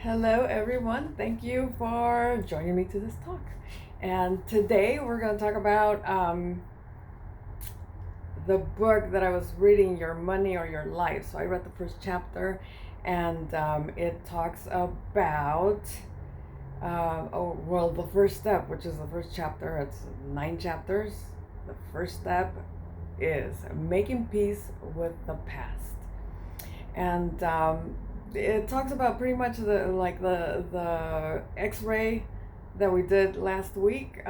Hello, everyone. Thank you for joining me to this talk. And today we're going to talk about the book that I was reading, Your Money or Your Life. So I read the first chapter, and it talks about, the first step, which is the first chapter. It's 9 chapters. The first step is making peace with the past. And it talks about pretty much the X-ray that we did last week,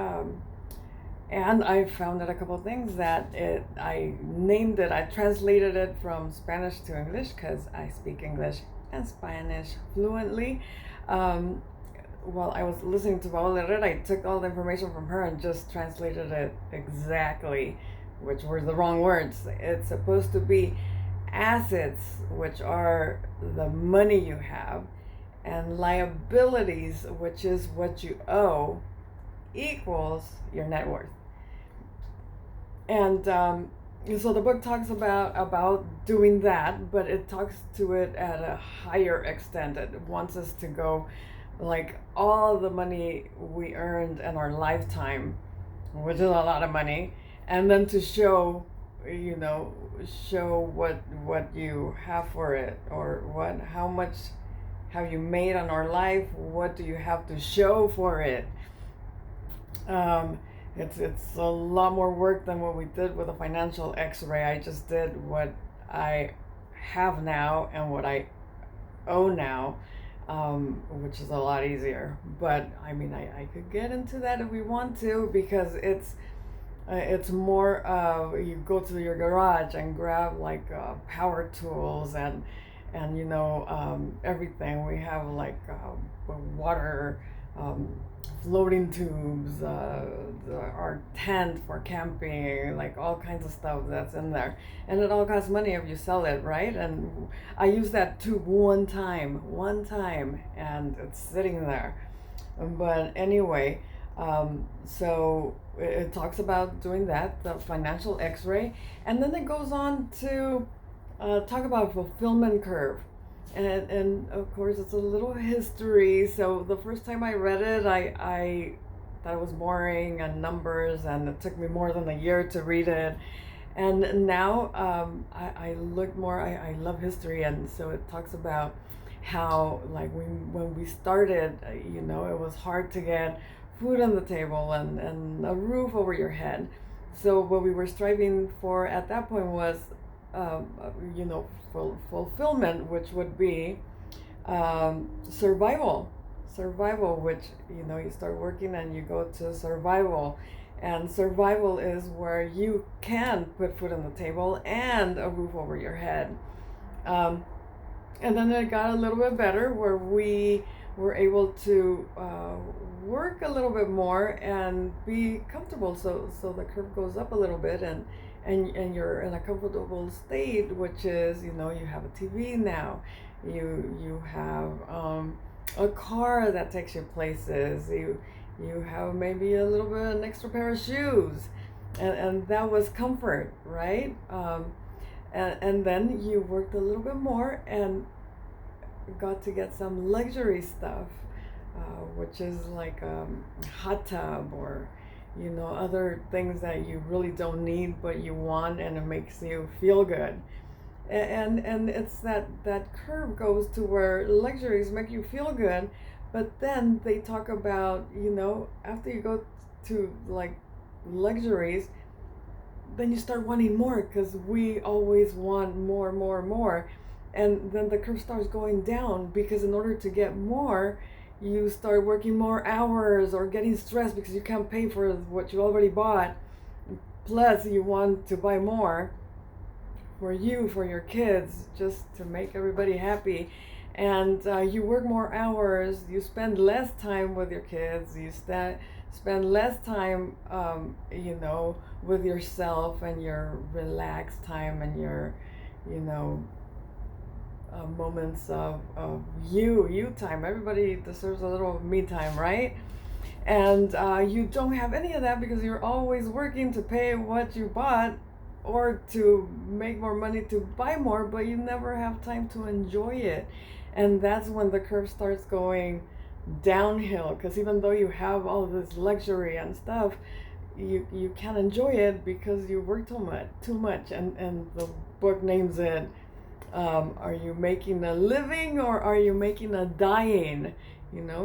and I found out a couple of things that I named it. I translated it from Spanish to English because I speak English and Spanish fluently. While I was listening to Paola Herrera, I took all the information from her and just translated it exactly, which were the wrong words. It's supposed to be assets, which are the money you have, and liabilities, which is what you owe, equals your net worth. And so the book talks about doing that, but it talks to it at a higher extent. It wants us to go like all the money we earned in our lifetime, which is a lot of money, and then to show what you have for it, or how much have you made on our life, what do you have to show for it. It's a lot more work than what we did with a financial x-ray. I just did what I have now and what I owe now, which is a lot easier. But I mean, I could get into that if we want to, because it's more you go to your garage and grab like power tools and everything. We have like water, floating tubes, our tent for camping, like all kinds of stuff that's in there, and it all costs money if you sell it, right? And I used that tube one time, and it's sitting there. But anyway, so it talks about doing that, the financial x-ray, and then it goes on to talk about fulfillment curve. And of course, it's a little history. So the first time I read it, I thought it was boring and numbers, and it took me more than a year to read it. And now I look more, I love history, and so it talks about how, like, when we started, it was hard to get food on the table and a roof over your head. So what we were striving for at that point was, um, fulfillment, which would be survival. Survival, which, you start working and you go to survival. And survival is where you can put food on the table and a roof over your head. Um, and then it got a little bit better, where we were able to work a little bit more and be comfortable. So the curve goes up a little bit, and you're in a comfortable state, which is, you have a TV now, you have a car that takes you places, you have maybe a little bit an extra pair of shoes, and that was comfort, right? And then you worked a little bit more and got to get some luxury stuff, which is like a hot tub, or other things that you really don't need but you want, and it makes you feel good. And it's that curve goes to where luxuries make you feel good, but then they talk about, after you go to like luxuries, then you start wanting more, because we always want more, more, more. And then the curve starts going down, because in order to get more, you start working more hours or getting stressed because you can't pay for what you already bought. Plus, you want to buy more for you, for your kids, just to make everybody happy. And you work more hours, you spend less time with your kids, you spend less time, with yourself, and your relaxed time, and your, you know, moments of you time. Everybody deserves a little me time, right? And you don't have any of that because you're always working to pay what you bought, or to make more money to buy more, but you never have time to enjoy it. And that's when the curve starts going downhill, because even though you have all this luxury and stuff, you can't enjoy it because you work too much. And the book names it, are you making a living or are you making a dying?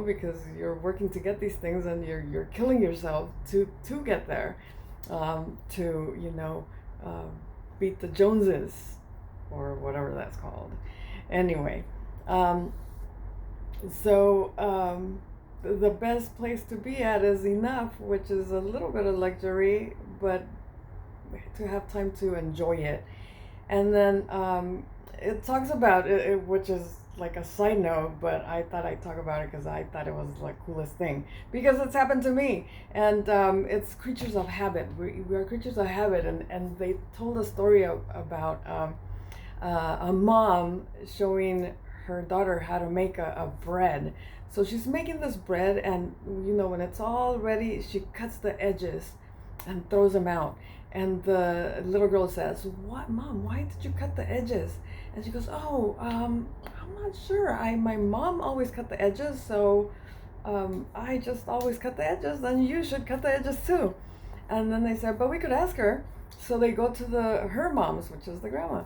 Because you're working to get these things and you're killing yourself to get there, to uh, beat the Joneses, or whatever that's called. Anyway, um, so the best place to be at is enough, which is a little bit of luxury, but to have time to enjoy it. And then it talks about it, which is like a side note, but I thought I'd talk about it because I thought it was like coolest thing, because it's happened to me. And it's creatures of habit. We are creatures of habit. And they told a story about a mom showing her daughter how to make a bread. So she's making this bread, and when it's all ready, she cuts the edges and throws them out. And the little girl says, "What, Mom? Why did you cut the edges?" And she goes, "Oh, I'm not sure. My mom always cut the edges, so I just always cut the edges. Then you should cut the edges too." And then they said, "But we could ask her." So they go to her mom's, which is the grandma,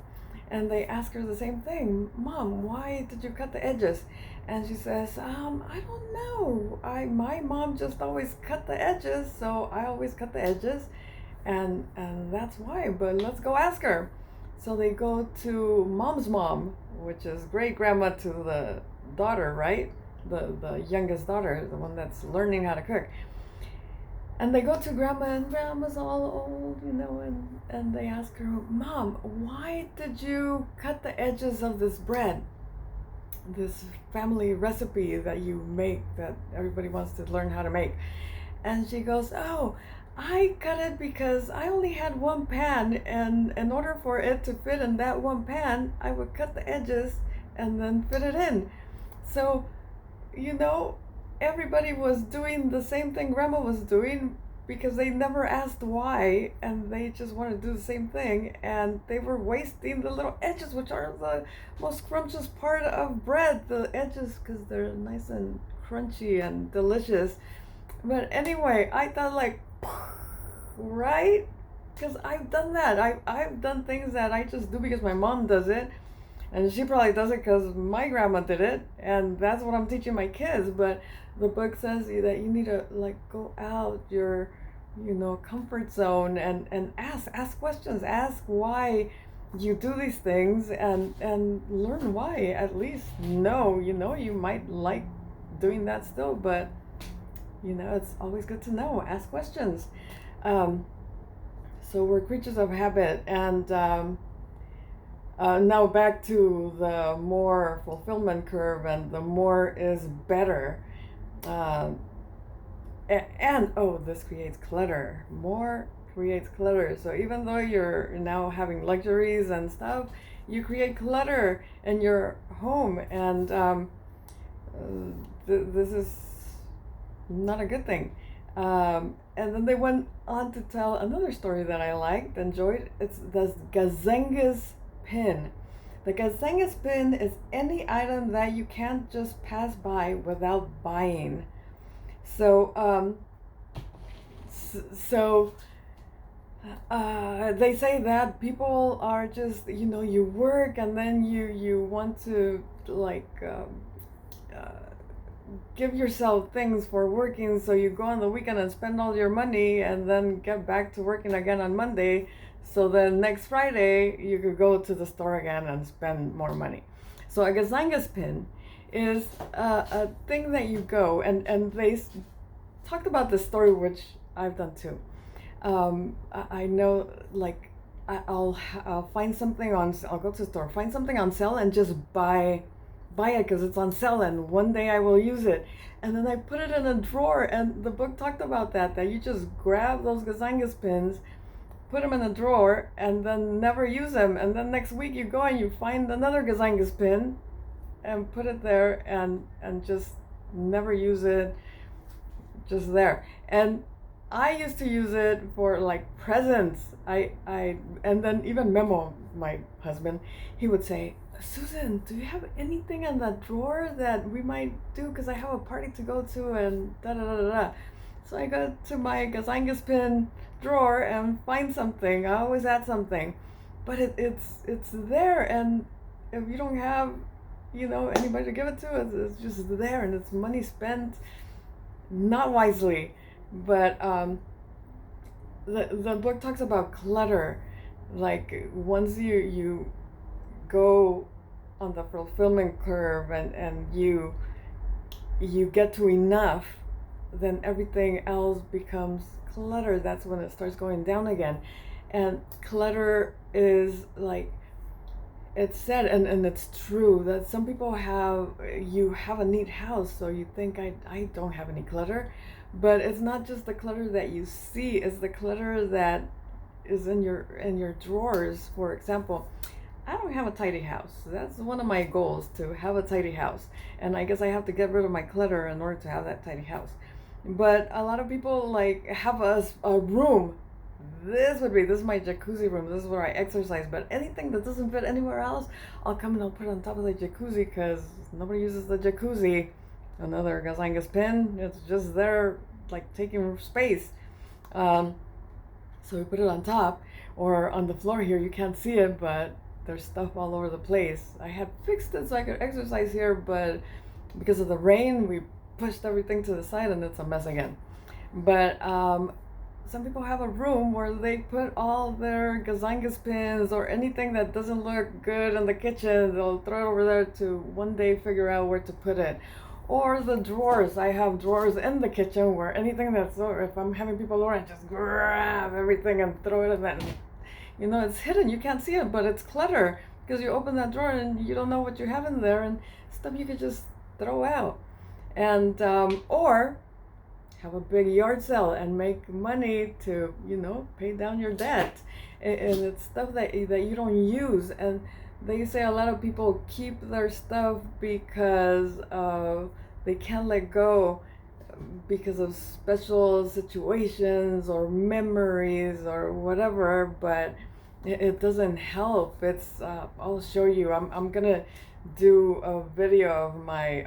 and they ask her the same thing. "Mom, why did you cut the edges?" And she says, "I don't know. My mom just always cut the edges, so I always cut the edges, and that's why. But let's go ask her." So they go to mom's mom, which is great grandma to the daughter, right? The youngest daughter, the one that's learning how to cook. And they go to grandma, and grandma's all old, and they ask her, "Mom, why did you cut the edges of this bread? This family recipe that you make, that everybody wants to learn how to make." And she goes, "Oh, I cut it because I only had one pan, and in order for it to fit in that one pan, I would cut the edges and then fit it in." So, you know, everybody was doing the same thing grandma was doing, because they never asked why, and they just wanted to do the same thing, and they were wasting the little edges, which are the most scrumptious part of bread, the edges, because they're nice and crunchy and delicious. But anyway, I thought, like, right? Because I've done that. I've done things that I just do because my mom does it, and she probably does it because my grandma did it, and that's what I'm teaching my kids. But the book says that you need to, like, go out your comfort zone, and ask questions, ask why you do these things, and learn why. At least you might like doing that still, but it's always good to know. Ask questions. So we're creatures of habit. And now back to the more fulfillment curve, and the more is better. And oh, this creates clutter. More creates clutter. So even though you're now having luxuries and stuff, you create clutter in your home, and this is not a good thing. And then they went on to tell another story that I liked, enjoyed. It's the Gazangas pin. The Gazangas pin is any item that you can't just pass by without buying. So, they say that people are just, you work, and then you want to, like, give yourself things for working, so you go on the weekend and spend all your money, and then get back to working again on Monday, so then next Friday you could go to the store again and spend more money. So a Gazangas pin is a thing that you go, and they talked about this story, which I've done too. I know, like, I'll find something I'll go to the store, find something on sale, and just buy it because it's on sale, and one day I will use it. And then I put it in a drawer, and the book talked about that you just grab those Gazangas pins, put them in a drawer, and then never use them. And then next week you go and you find another Gazangas pin and put it there, and just never use it, just there. And I used to use it for, like, presents. And then even Memo, my husband, he would say, Susan, do you have anything in that drawer that we might do? Because I have a party to go to and da da da da da. So I go to my gazangas pin drawer and find something. I always add something, but it's there, and if you don't have, anybody to give it to, it's just there, and it's money spent not wisely. But the book talks about clutter, like once you go on the fulfillment curve and you get to enough, then everything else becomes clutter. That's when it starts going down again. And clutter is like, it's said, and it's true, that some people you have a neat house, so you think I don't have any clutter. But it's not just the clutter that you see, it's the clutter that is in your drawers. For example, I don't have a tidy house. That's one of my goals, to have a tidy house. And I guess I have to get rid of my clutter in order to have that tidy house. But a lot of people like have a room. This is my jacuzzi room. This is where I exercise. But anything that doesn't fit anywhere else, I'll come and I'll put it on top of the jacuzzi, because nobody uses the jacuzzi. Another gazangas pin. It's just there, like taking space. So we put it on top or on the floor here. You can't see it, but there's stuff all over the place. I had fixed it so I could exercise here, but because of the rain, we pushed everything to the side and it's a mess again. But some people have a room where they put all their gazangas pins or anything that doesn't look good in the kitchen. They'll throw it over there to one day figure out where to put it. Or the drawers. I have drawers in the kitchen where anything if I'm having people over, I just grab everything and throw it in that. It's hidden. You can't see it, but it's clutter, because you open that drawer and you don't know what you have in there, and stuff you could just throw out. And or have a big yard sale and make money to pay down your debt. And it's stuff that you don't use. And they say a lot of people keep their stuff because they can't let go because of special situations or memories or whatever, but it doesn't help. It's I'll show you. I'm gonna do a video of my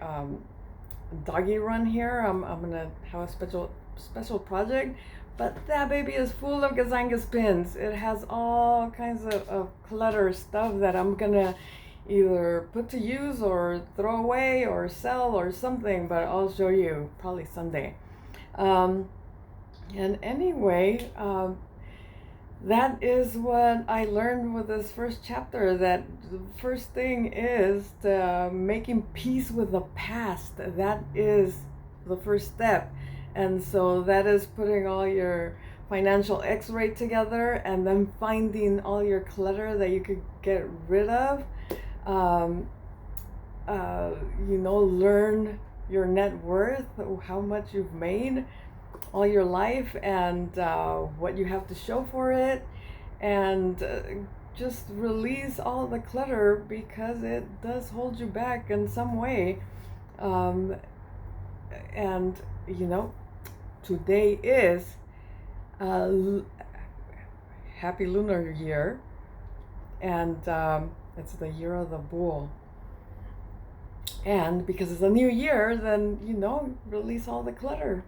doggy run here. I'm gonna have a special project, but that baby is full of gazangas pins. It has all kinds of clutter stuff that I'm gonna either put to use or throw away or sell or something, but I'll show you probably someday. And anyway, that is what I learned with this first chapter, that the first thing is making peace with the past. That is the first step. And so that is putting all your financial x-ray together and then finding all your clutter that you could get rid of. Learn your net worth, how much you've made all your life, and what you have to show for it, and just release all the clutter, because it does hold you back in some way. And today is happy lunar year, and it's the year of the bull. And because it's a new year, then release all the clutter.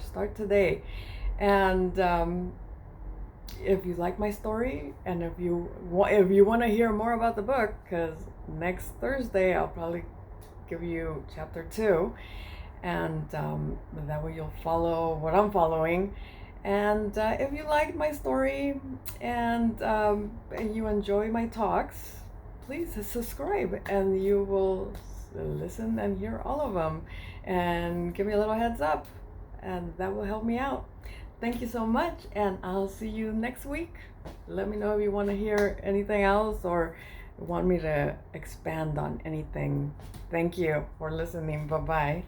Start today. And if you like my story, and if you want to hear more about the book, because next Thursday I'll probably give you chapter 2, and that way you'll follow what I'm following. And if you like my story and you enjoy my talks, please subscribe, and you will listen and hear all of them, and give me a little heads up, and that will help me out. Thank you so much, and I'll see you next week. Let me know if you want to hear anything else or want me to expand on anything. Thank you for listening. Bye-bye.